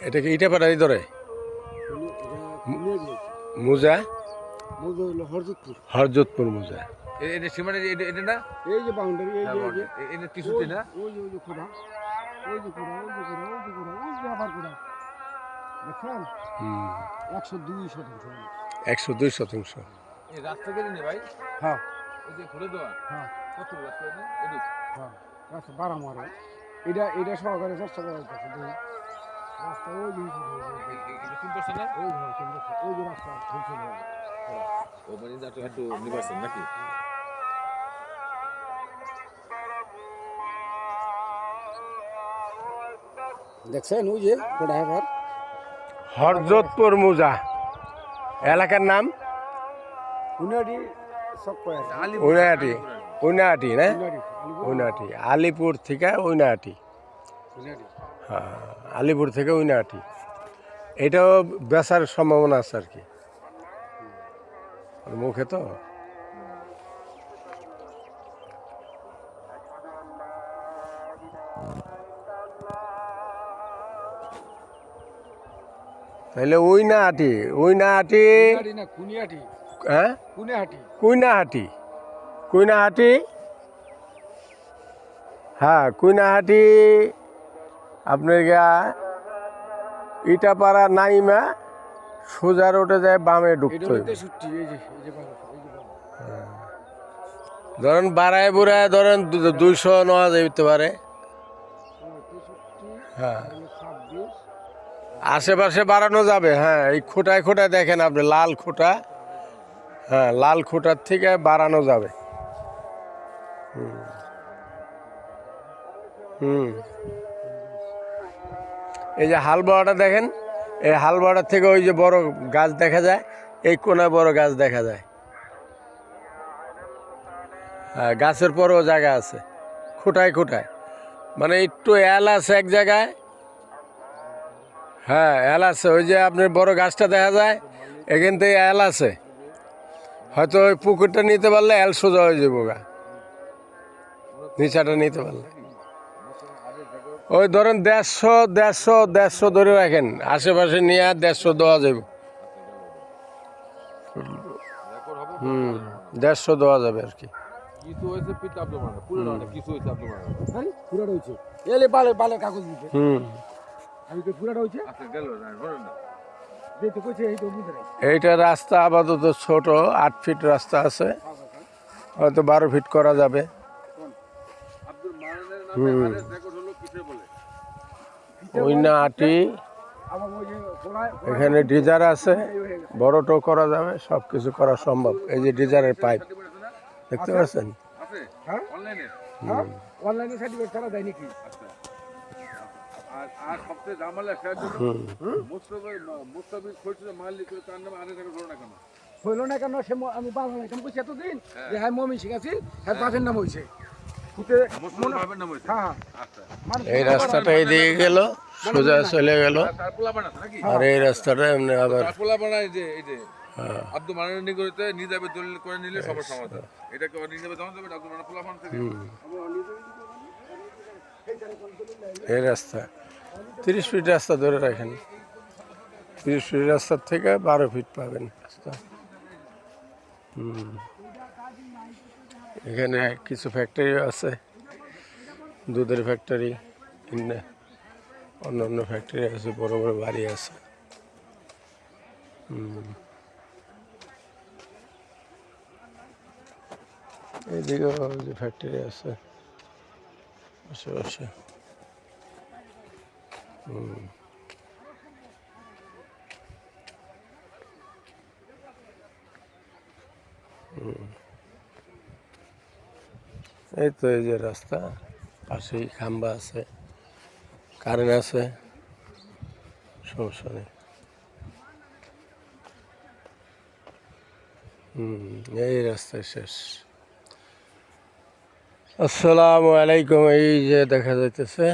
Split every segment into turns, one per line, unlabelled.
এটা কি ইটা পাড়ারই ধরে মোজা হরজতপুর মোজা
এটা সীমানা এটা না
এই যে বাউন্ডারি এই যে
এটা টিস্যুতে না
ওই যে খোদা ওই যে খোদা ওই যে খোদা ওই যে খোদা ওই যে আবার খোদা দেখছেন 102 শতাংশ
102 শতাংশ।
এই রাস্তা কেটে নে ভাই
হ্যাঁ
এই যে ঘুরে দেওয়া
হ্যাঁ
কত রাস্তা আছে এদিক
হ্যাঁ রাস্তা বাড়া মারে এটা সহকারে চেষ্টা করা হচ্ছে রাস্তা ওই যে
এটা কোন পাশে না
ওই যে রাস্তা হয়েছে
ও মানে একটু নিবাসন নাকি
দেখছেন ওই যে খোদা এবার
হরজতপুর মোজা এলাকার নাম
উনাডি সব কয়
উনাহাটি উনাহাটি না
উনাডি
উনাহাটি আলিপুর থেকে উনাহাটি।
উনাডি
হ্যাঁ আলিপুর থেকে উনাহাটি এটাও বেচার সম্ভাবনা আছে আর কি মুখে তো তাহলে উইনাহাটি উইনাহাটি
উনাডি না কুনিয়াটি
হ্যাঁ
কুনিয়াটি
কুইনাহাটি কুইনাহাটি হ্যাঁ কুইনাহাটি আপনার গা ইটাপাড়া নাইমা সোজা রোডে যায় বামে
এটা
ঢুকতে
হইতে ছুটি এই যে বাবা এই যে বাবা
ধরেন বাড়ায় বুড়ায় ধরেন 200 নেওয়া যেতে পারে। হ্যাঁ
26
আশেপাশে বাড়ানো যাবে। হ্যাঁ এই খোঁটায় খোঁটায় দেখেন আপনি লাল খোঁটা, হ্যাঁ লাল খোঁটার থেকে বাড়ানো যাবে। হুম এই যে হালবাওয়াটা দেখেন, এই হালবাওয়াটার থেকে ওই যে বড় গাছ দেখা যায়, এই কোনায় বড় গাছ দেখা যায়। হ্যাঁ গাছের পরও জায়গা আছে খোঁটায় খোঁটায়, মানে একটু এল আছে এক জায়গায়। হ্যাঁ এল আছে, ওই যে আপনার বড় গাছটা দেখা যায় এখান থেকে এল আছে, হয়তো ওই পুকুরটা নিতে পারলে এল সোজা হয়ে যাবো গা, নিচাটা নিতে পারলে। ওই ধরেন 150 ধরে রাখেন, আশেপাশে নিয়ে 150 দেওয়া যাবে। 150 দেওয়া যাবে আর কি।
কিছু হয়েছে পিতা আব্দুল মান্নান পুরো না কিছু হয়েছে আব্দুল মান্নান
আরে পুরাটা হইছে এলে বালে বালে কাগজ দিতে আমি তো পুরাটা হইছে
আচ্ছা গেল না বলেন না
দেখতে কইছে এই তো বুঝে নাই
এইটা রাস্তা আপাতত ছোট, 8 ফিট রাস্তা আছে, হয়তো 12 ফিট করা যাবে।
আব্দুল মান্নানের নামে আরেস রেকর্ড হলো কিসে বলে
উইনাহাটি
আমার ওই যে খোলায়
এখানে ডিজার আছে, বড়টো করা যাবে, সব কিছু করা সম্ভব। এই যে ডিজারের পাইপ দেখতে পাচ্ছেন।
আছে
হ্যাঁ
অনলাইনে
হ্যাঁ অনলাইনে সার্টিফিকেট ছাড়া দেয় নাকি
আচ্ছা আর সবচেয়ে জামালা শেয়ার জন্য মুস্তাফিজ খোঁজে মাল লিখে তার নামে আরেস রেকর্ড হলো না কেন
হইল না কেন সে আমি বাবা এখানে বসে এতদিন যে হ্যাঁ মমি শিখাছি হ্যাঁ বাপের নাম হইছে খুঁটে
মুসলমান ভাবের নাম হয়েছে
হ্যাঁ
আচ্ছা
এই রাস্তাটা এইদিকে গেল, সোজা চলে গেল,
তার পোলাপান আছে নাকি
আর এই রাস্তাটা এমনি আবার
তার পোলাপান এই যে আব্দুল মান্নানের নিগরিতে নিজাবে দলিল করে নিলে সবার সমাধান। এটাকে নিজাবে জমা দেবে আব্দুল মান্নান পোলাপান থেকে
এই রাস্তা 30 ফিট রাস্তা ধরে রাখেন, 30 ফিট রাস্তার থেকে 12 ফিট পাবেন রাস্তা। এখানে কিছু ফ্যাক্টরি আছে, দুধের ফ্যাক্টরি, অন্য অন্য ফ্যাক্টরি আছে, বড় বড় বাড়ি আছে। এইদিকেও যে ফ্যাক্টরি আছে আশেপাশে। এই তো এই যে রাস্তা, পাশেই খাম্বা আছে, কারেন্ট আছে, সমস্যা নেই। এই রাস্তায় শেষ। আসসালামু আলাইকুম। এই যে দেখা যাইতেছে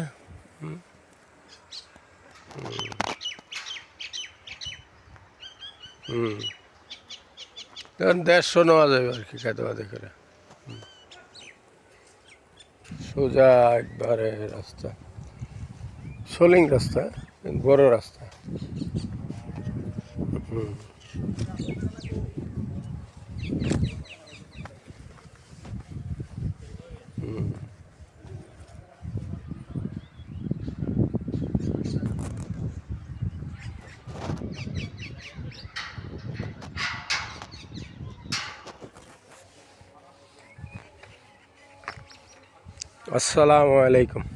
ধরেন 150 নেওয়া যাবে আর কি, খাতে বাদে করে সোজা একবারে রাস্তা, সোলিং রাস্তা। বড় রাস্তা। হুম। হুম। আসসালামু আলাইকুম।